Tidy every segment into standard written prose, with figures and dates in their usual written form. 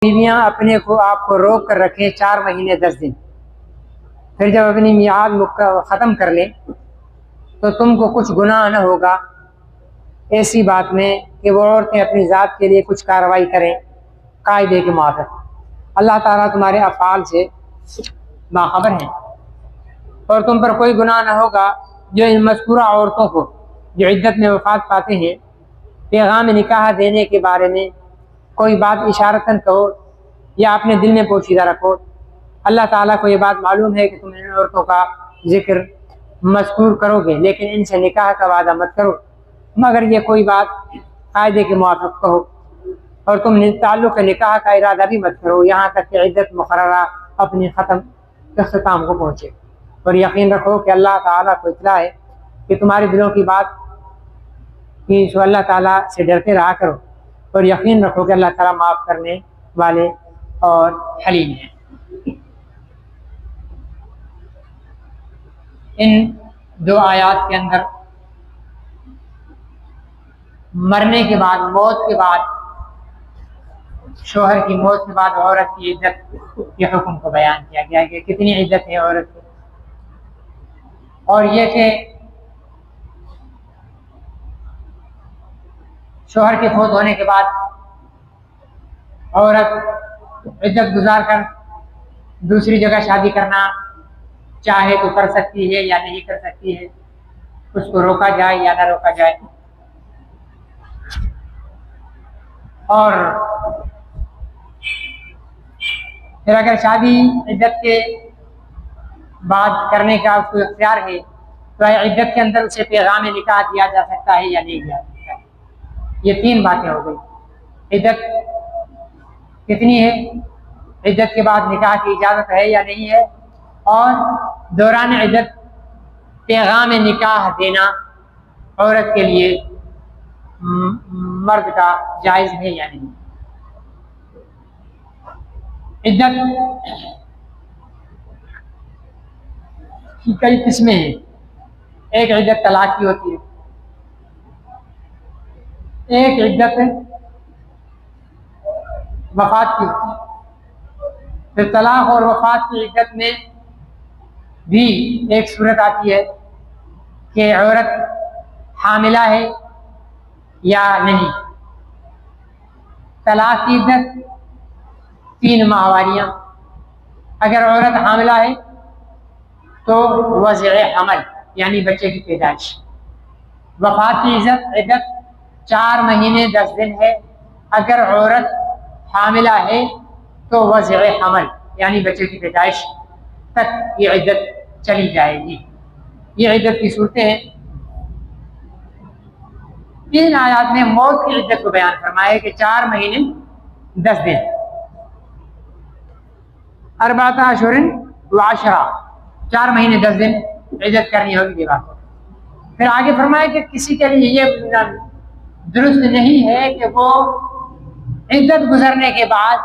बीवियां अपने को आपको रोक कर रखें 4 महीने 10 दिन, फिर जब अपनी मियाद ख़त्म कर लें तो तुमको कुछ गुनाह न होगा ऐसी बात में कि वो औरतें अपनी ज़ात के लिए कुछ कार्रवाई करें कायदे के मुताबिक। अल्लाह ताला तुम्हारे अफ़ाल से बाखबर है और तुम पर कोई गुनाह न होगा जो इन मज़कूरा औरतों को जो इद्दत में वफ़ात पाते हैं पैगाम निकाह देने के बारे में कोई बात इशारतन कहो या अपने दिल में पोशीदा रखो। अल्लाह ताला को ये बात मालूम है कि तुम इन औरतों का जिक्र मज़कूर करोगे, लेकिन इनसे निकाह का वादा मत करो मगर ये कोई बात कायदे के मुताबिक कहो, और तुम ताल्लुक़ निकाह का इरादा भी मत करो यहाँ तक कि इद्दत मुक़र्ररा अपनी इख्तिताम को पहुँचे। और यकीन रखो कि अल्लाह ताला को इत्तला है कि तुम्हारे दिलों की बात की, सो अल्लाह ताला से डरते रहा करो और यकीन रखो कि अल्लाह ताला माफ़ करने वाले और हलीम है। इन 2 आयात के अंदर मरने के बाद, मौत के बाद, शोहर की मौत के बाद औरत की इज्जत के हुक्म को बयान किया गया कि कितनी इज्जत है औरत की, और ये कि शोहर के फौत होने के बाद औरत इज्जत गुजार कर दूसरी जगह शादी करना चाहे तो कर सकती है या नहीं कर सकती है, उसको रोका जाए या ना रोका जाए। और फिर अगर शादी इज्जत के बाद करने का उसको इख्तियार है तो इज्जत के अंदर उसे पैगाम निकाह दिया जा सकता है या नहीं दिया सकता है। ये 3 बातें हो गई। इज्जत कितनी है, इज्जत के बाद निकाह की इजाज़त है या नहीं है, और दौरान इज्जत पैगाम निकाह देना औरत के लिए मर्द का जायज़ है या नहीं। इज्जत की कई किस्में हैं। एक इज्जत तलाक की होती है, एक इज्जत वफात की होती है। फिर तलाक और वफात की इज्जत में भी एक सूरत आती है कि औरत हामिला है या नहीं। तलाक की इज्जत 3 माहवारियाँ, अगर औरत हामिला है तो वज़े हमल यानी बच्चे की पैदाइश। वफात की इज्जत 4 महीने 10 दिन है, अगर औरत हामिला है तो वज़े हमल यानी बच्चे की पैदाइश तक ये इज्जत चली जाएगी। ये इज्जत की सूरतें हैं। 3 आयात में मौत की इज्जत को बयान फरमाया कि 4 महीने 10 दिन, 14 अशहुरिन व अशरा, 4 महीने 10 दिन इज्जत करनी होगी विवाह को। फिर आगे फरमाया कि किसी के लिए ये दुरुस्त नहीं है कि वो इज्जत गुजरने के बाद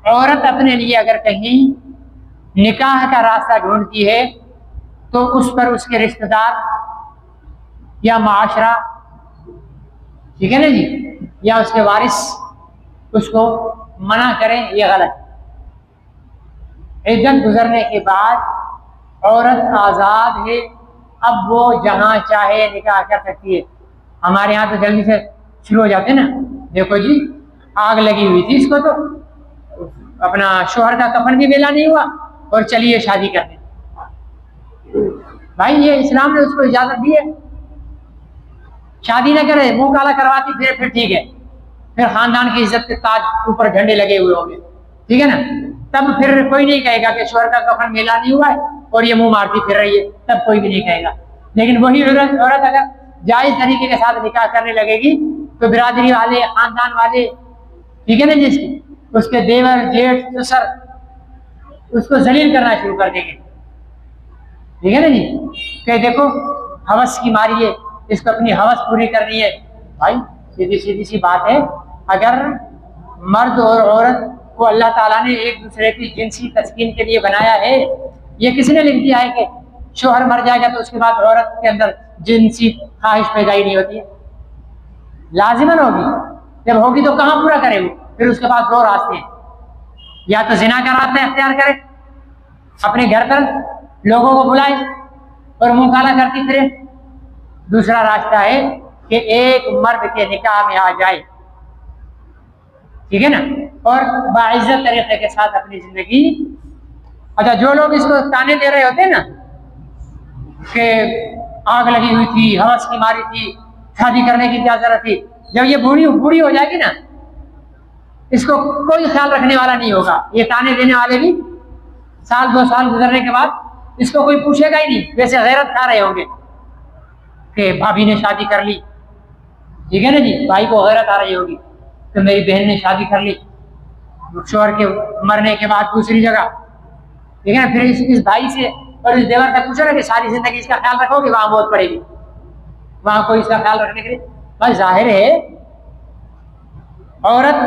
औरत अपने लिए अगर कहीं निकाह का रास्ता ढूंढती है तो उस पर उसके रिश्तेदार या माशरा, ठीक है ना जी, या उसके वारिस उसको मना करें, ये गलत। इज्जत गुजरने के बाद औरत आज़ाद है, अब वो जहाँ चाहे निकाह कर सकती है। हमारे यहाँ तो जल्दी से शुरू हो जाते हैं ना, देखो जी आग लगी हुई थी, इसको तो अपना शोहर का कफन भी मेला नहीं हुआ और चलिए शादी करने। भाई ये इस्लाम ने उसको इजाजत दी है, शादी न करे, मुंह काला करवाती फिर ठीक है, फिर खानदान की इज्जत के ताज ऊपर झंडे लगे हुए होंगे, ठीक है ना, तब फिर कोई नहीं कहेगा कि शोहर का कफन मेला नहीं हुआ है और ये मुंह मारती फिर रही है, तब कोई भी नहीं कहेगा। लेकिन वही औरत अगर जायज तरीके के साथ निकाह करने लगेगी तो बिरादरी वाले, खानदान वाले, ठीक है ना, जिसकी उसके देवर जेठ ससुर उसको जलील करना शुरू कर देंगे, ठीक है ना जी, कि देखो हवस की मारी है, इसको अपनी हवस पूरी करनी है। भाई सीधी सीधी सी बात है, अगर मर्द और औरत को अल्लाह ताला ने एक दूसरे की जिनसी तस्कीन के लिए बनाया है, ये किसने लिख दिया है कि शोहर मर जाएगा तो उसके बाद औरत के अंदर जिनसी ख्वाहिश पैदा ही नहीं होती है? लाजिमन होगी, जब होगी तो कहाँ पूरा करे वो? फिर उसके पास 2 रास्ते हैं, या तो जिना का रास्ता इख्तियार करे, अपने घर पर लोगों को बुलाए और मुंह काला करती फिरे। दूसरा रास्ता है कि एक मर्द के निकाह में आ जाए, ठीक है ना, और बाइज्जत तरीके के साथ अपनी जिंदगी। अच्छा, जो लोग इसको ताने दे रहे होते हैं ना कि आग लगी हुई थी, हवस की मारी थी, शादी करने की क्या जरूरत थी, जब ये बूढ़ी हो जाएगी ना, इसको कोई ख्याल रखने वाला नहीं होगा। ये ताने देने वाले भी साल 2 साल गुजरने के बाद इसको कोई पूछेगा ही नहीं। वैसे गैरत खा रहे होंगे कि भाभी ने शादी कर ली, ठीक है ना जी, भाई को गैरत आ रही होगी तो मेरी बहन ने शादी कर ली शोहर के मरने के बाद दूसरी जगह, ठीक है ना। फिर इस भाई से और इस देवर से पूछो ना कि सारी जिंदगी इसका ख्याल रखोगे, वहां मौत पड़ेगी, वहां कोई इसका ख्याल रखने के लिए। बस जाहिर है औरत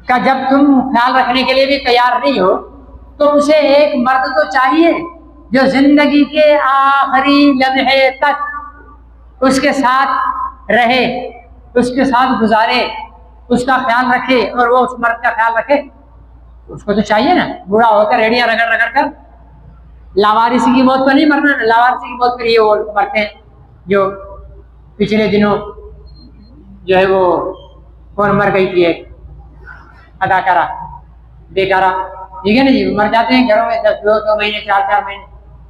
का जब तुम ख्याल रखने के लिए भी तैयार नहीं हो तो उसे एक मर्द तो चाहिए जो जिंदगी के आखिरी लम्हे तक उसके साथ रहे, उसके साथ गुजारे, उसका ख्याल रखे और वो उस मर्द का ख्याल रखे। उसको तो चाहिए ना। बूढ़ा होकर रेडियां रगड़ रगड़ कर लावारिसी की मौत पर नहीं मरना। लावारिसी की मौत पर ये वो मरते हैं जो पिछले दिनों जो है वो कौन मर गई थी, एक अदाकारा बेकारा, ठीक है ना जी, मर जाते हैं घरों में 10-2 महीने 4-4 महीने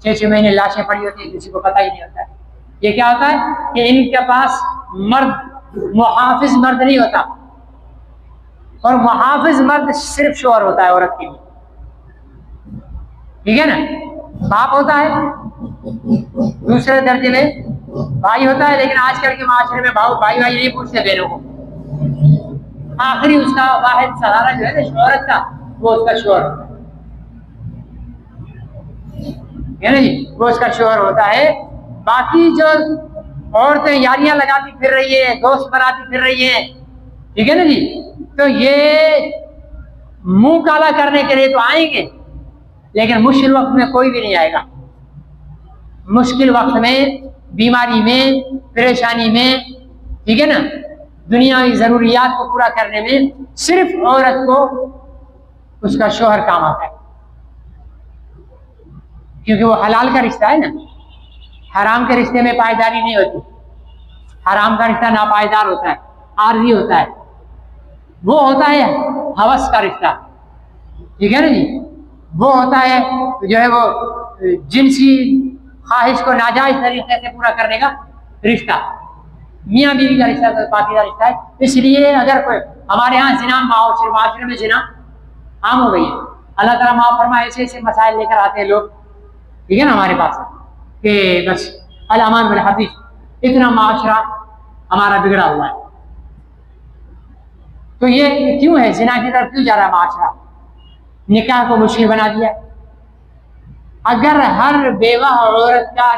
6-6 महीने लाशें पड़ी होती है, किसी को पता ही नहीं होता है। ये क्या होता है कि इनके पास मर्द मुहाफिज मर्द नहीं होता, और मुहाफिज मर्द सिर्फ शोहर होता है औरत के लिए, ठीक है ना। बाप होता है, दूसरे दर्जे में भाई होता है, लेकिन आजकल के माशरे में भाई नहीं पूछते बहनों को। आखिरी उसका वाहिद सहारा जो है ना शोहरत का, वो उसका शोहर होता है ना जी, वो उसका शोहर होता है। बाकी जो औरतें यारियां लगाती फिर रही है, दोस्त बनाती फिर रही है, ठीक है ना जी, तो ये मुंह काला करने के लिए तो आएंगे, लेकिन मुश्किल वक्त में कोई भी नहीं आएगा। मुश्किल वक्त में, बीमारी में, परेशानी में, ठीक है ना, दुनियावी जरूरियात को पूरा करने में सिर्फ औरत को उसका शोहर काम आता है, क्योंकि वो हलाल का रिश्ता है ना। हराम के रिश्ते में पायदारी नहीं होती। हराम का रिश्ता नापायदार होता है, आर्जी होता है। वो होता है हवस का रिश्ता, ठीक है ना जी, वो होता है जो है वो जिनसी ख्वाहिश को नाजायज तरीके से पूरा करने का रिश्ता। मियाँ बीवी का रिश्ता तो पाकिज़ा रिश्ता है। इसलिए अगर कोई हमारे यहाँ जिना माशरे में जिना आम हो गई है, अल्लाह ताला माफ़ फरमाए, ऐसे मसाइल लेकर आते हैं लोग, ठीक है ना, हमारे पास कि बस अल-अमान वल हफीज, इतना माशरा हमारा बिगड़ा हुआ है। तो ये क्यों है, जिना की तरफ क्यों जा रहा है माशरा? निकाह को मुश्किल बना दिया। अगर हर बेवा औरत का,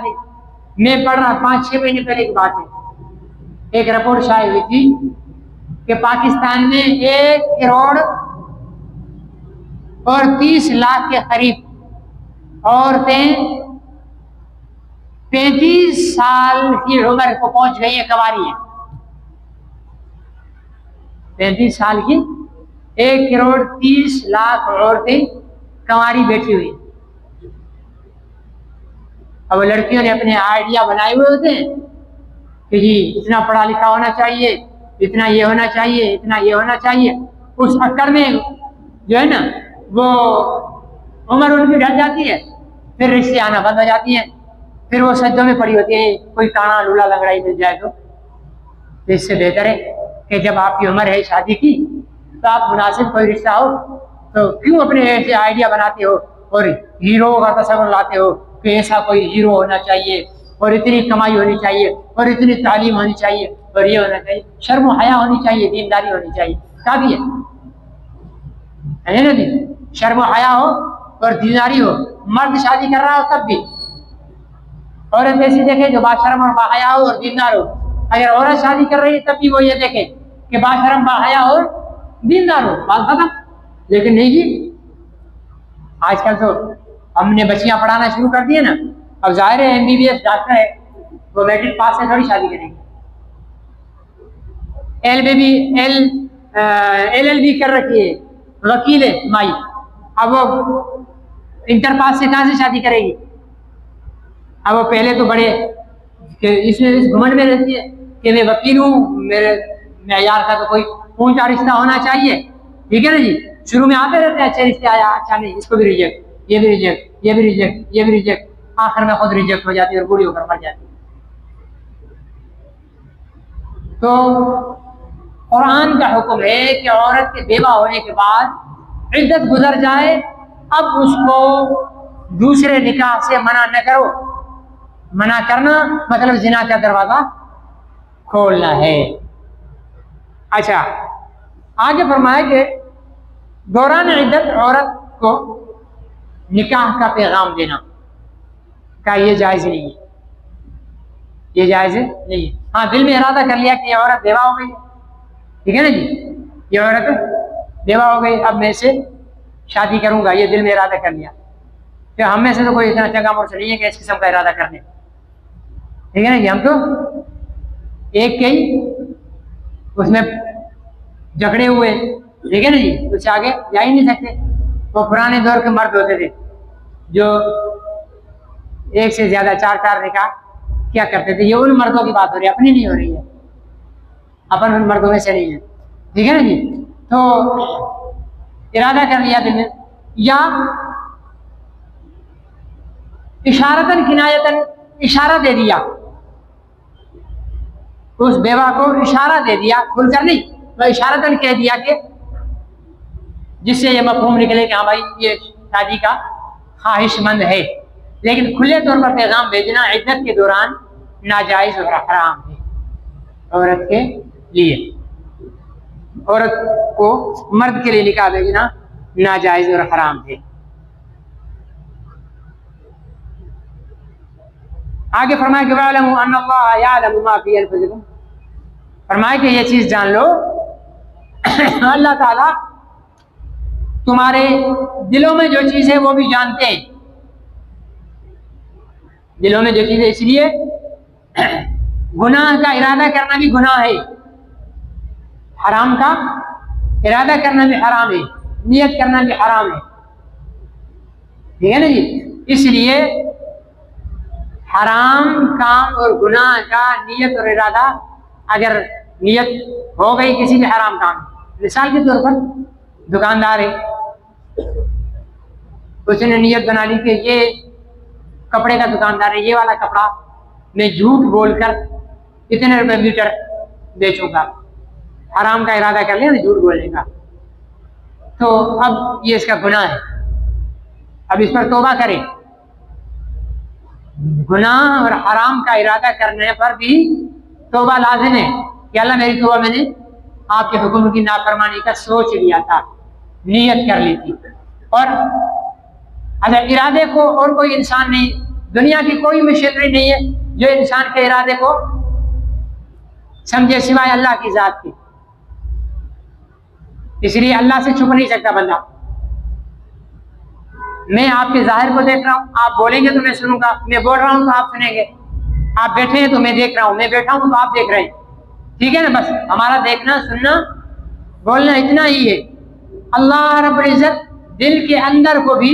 मैं पढ़ रहा 5-6 महीने पहले की बात है, एक रिपोर्ट शायद हुई थी कि पाकिस्तान में 1 करोड़ और 30 लाख के करीब औरतें 35 साल की उम्र को पहुंच गई है, कवारी है। 35 साल की 1 करोड़ 30 लाख औरतें कंवारी बैठी हुई। अब लड़कियों ने अपने आइडिया बनाए हुए होते हैं कि जी इतना पढ़ा लिखा होना चाहिए, इतना ये होना चाहिए, इतना ये होना चाहिए। उस अक्कड़ में जो है ना वो उम्र उनकी ढल जाती है, फिर रिश्ते आना बंद हो जाती हैं, फिर वो सज्जों में पड़ी होती है, कोई काना लूला लंगड़ाई मिल जाए तो इससे बेहतर है कि जब आपकी उम्र है शादी की तो आप मुनासिब कोई रिश्ता हो, तो क्यों अपने ऐसे आइडिया बनाते हो और हीरो का तस्वर लाते हो कि ऐसा कोई हीरो होना चाहिए और इतनी कमाई होनी चाहिए और इतनी तालीम होनी चाहिए और ये होना चाहिए, शर्म हया होनी चाहिए, दीनदारी होनी चाहिए। क्या भी है ना जी, शर्म हया हो और दीनदारी हो। मर्द शादी कर रहा हो तब भी औरत ऐसी देखे जो बाशर्म और बाहया हो और दीनदार हो। अगर औरत शादी कर रही है तब भी वो ये देखे कि बाशर्म बाहया हो, दीनदार हो, बात खत्म। लेकिन नहीं जी, आजकल तो हमने बच्चियां पढ़ाना शुरू कर दिए ना। अब जाहिर है MBBS डॉक्टर है, वो मैट्रिक पास से थोड़ी शादी करेंगे। LLB कर रखी है, वकील है माई, अब वो इंटर पास से कहाँ से शादी करेगी? अब वो पहले तो बड़े इस घमंड में रहती है कि मैं वकील हूँ, मेरे मेयार का तो कोई ऊंचा रिश्ता होना चाहिए, ठीक है ना जी। शुरू में आते रहते हैं अच्छे रिश्ते, आया अच्छा नहीं, इसको भी रिजेक्ट, ये भी रिजेक्ट, ये भी रिजेक्ट, ये भी रिजेक्ट, आखिर में खुद रिजेक्ट हो जाती है और बूढ़ी होकर मर जाती है। तो कुरान का हुक्म है कि औरत के बेवा होने के बाद इद्दत गुजर जाए, अब उसको दूसरे निकाह से मना न करो। मना करना मतलब जिना का दरवाजा खोलना है। अच्छा, आगे फरमाया कि दौरान इद्दत औरत को निकाह का पैगाम देना का ये जायज नहीं है, ये जायज नहीं है। हाँ, दिल में इरादा कर लिया कि ये औरत बेवा हो गई, ठीक है ना जी, ये औरत बेवा हो गई, अब मैं इसे शादी करूंगा, ये दिल में इरादा कर लिया। फिर हम में से तो कोई इतना चंगा मुर्स नहीं है कि इस किस्म का इरादा करने, ठीक है ना जी। हम तो एक के ही उसमें झगड़े हुए, ठीक है ना जी, उससे आगे जा ही नहीं सकते। वो पुराने दौर के मर्द होते थे जो एक से ज्यादा चार चार निकाह क्या करते थे। ये उन मर्दों की बात हो रही है, अपनी नहीं हो रही है, अपन उन मर्दों में से नहीं है, ठीक है ना जी। तो इरादा कर लिया दिल में, या इशारतन किनायतन इशारा दे दिया, उस बेवा को इशारा दे दिया, खुलकर नहीं, वह इशारतन कह दिया कि जिससे ये मफहूम निकले कि हाँ भाई ये शादी का ख्वाहिशमंद है। लेकिन खुले तौर पर पैगाम भेजना इद्दत के दौरान नाजायज और हराम है औरत के लिए। औरत को मर्द के लिए निकाह भेजना नाजायज और हराम है। आगे फरमाया कि वअलमू अन्नल्लाह यअलमु मा फी अनफुसिकुम, फरमाया कि ये चीज जान लो अल्लाह ताला तुम्हारे दिलों में जो चीज है वो भी जानते हैं। दिलों में जो चीज है, इसलिए गुनाह का इरादा करना भी गुनाह है, हराम का इरादा करना भी हराम है, नियत करना भी हराम है, ठीक है ना जी। इसलिए हराम काम और गुनाह का नियत और इरादा, अगर नियत हो गई किसी भी हराम काम, मिसाल के तौर पर दुकानदार है, उसने नियत बना ली कि ये कपड़े का दुकानदार है, ये वाला कपड़ा मैं झूठ बोलकर इतने रुपए मीटर बेचूंगा, हराम का इरादा कर लिया ना झूठ बोलने का, तो अब ये इसका गुनाह है। अब इस पर तौबा करें। गुनाह और हराम का इरादा करने पर भी तौबा लाजिम है कि अल्लाह मेरी तौबा, मैंने आपके हुक्म की नाफरमानी का सोच लिया था, नियत कर ली थी। और अगर इरादे को और कोई इंसान नहीं, दुनिया की कोई मशीनरी नहीं है जो इंसान के इरादे को समझे सिवाय अल्लाह की जात की, इसलिए अल्लाह से छुप नहीं सकता बंदा। मैं आपके जाहिर को देख रहा हूँ, आप बोलेंगे तो मैं सुनूंगा, मैं बोल रहा हूँ तो आप सुनेंगे, आप बैठे हैं तो मैं देख रहा हूँ, मैं बैठा हूँ तो आप देख रहे हैं, ठीक है ना। बस हमारा देखना सुनना बोलना इतना ही है। अल्लाह रब्बुल इज्जत दिल के अंदर को भी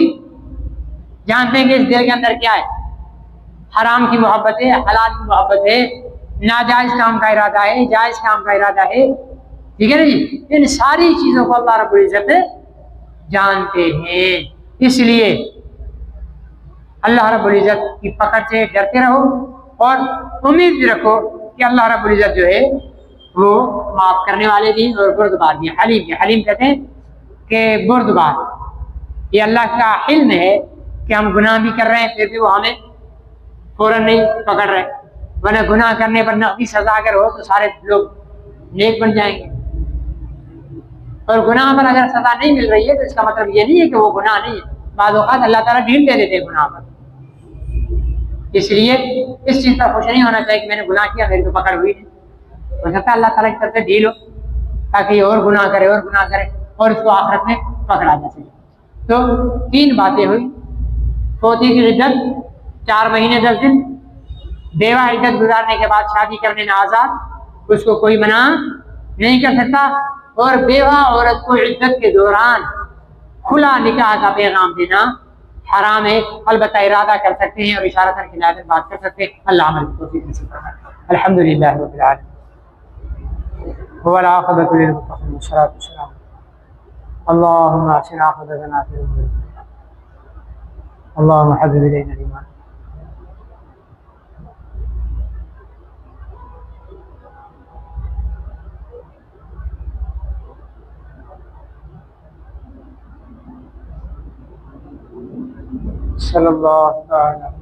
जानते हैं कि इस दिल के अंदर क्या है, हराम की मोहब्बत है, हलाल की मोहब्बत है, नाजायज काम का इरादा है, जायज काम का इरादा है, ठीक है ना जी। इन सारी चीजों को अल्लाह रब्बुल इज्जत जानते हैं। इसलिए अल्लाह रब्बुल इज्जत की पकड़ से डरते रहो और उम्मीद रखो कि अल्लाह रब्बुल इज्जत जो है वो माफ करने वाले भी और बुर्दबार भी, हलीम भी। हलीम कहते हैं कि बुर्दबार, ये अल्लाह का हिल्म है कि हम गुनाह भी कर रहे हैं फिर भी वो हमें फौरन नहीं पकड़ रहे, वरना गुनाह करने पर नकदी सजा अगर हो तो सारे लोग नेक बन जाएंगे, और गुनाह पर अगर सजा नहीं मिल रही है तो इसका मतलब ये नहीं है कि वो गुनाह नहीं है, बाद औक़ात अल्लाह ताला ढील दे देते हैं गुनाह पर। इसलिए इस चीज पर खुश नहीं होना चाहिए कि मैंने गुनाह किया मेरी तो पकड़ हुई है, हो सकता है अल्लाह ताला की तरफ से ढील हो ताकि और गुनाह करे और गुनाह करे और इसको आखिरत में पकड़ा जा सके। तो 3 बातें हुई, पोती की इद्दत 4 महीने 10 दिन, बेवा इद्दत गुजारने के बाद शादी करने में आजाद, उसको कोई मना नहीं कर सकता, और बेवा औरत को इद्दत के दौरान खुला निकाह का पैगाम देना हराम है। अलबत्ता इरादा कर सकते हैं और इशारतन किनायतन बात कर सकते हैं। अल्लाह अमल की तौफीक नसीब फरमाए। अल्हम्दुलिल्लाह रब्बिल आलमीन वल आक़िबतु लिल मुत्तक़ीन वस्सलातु वस्सलाम अल्लाहुम्मा अहसिन आक़िबतना फिल उमूर अल्लाहुम्मा हब्बिब इलैना ईमान। सल्लल्लाहु अलैहि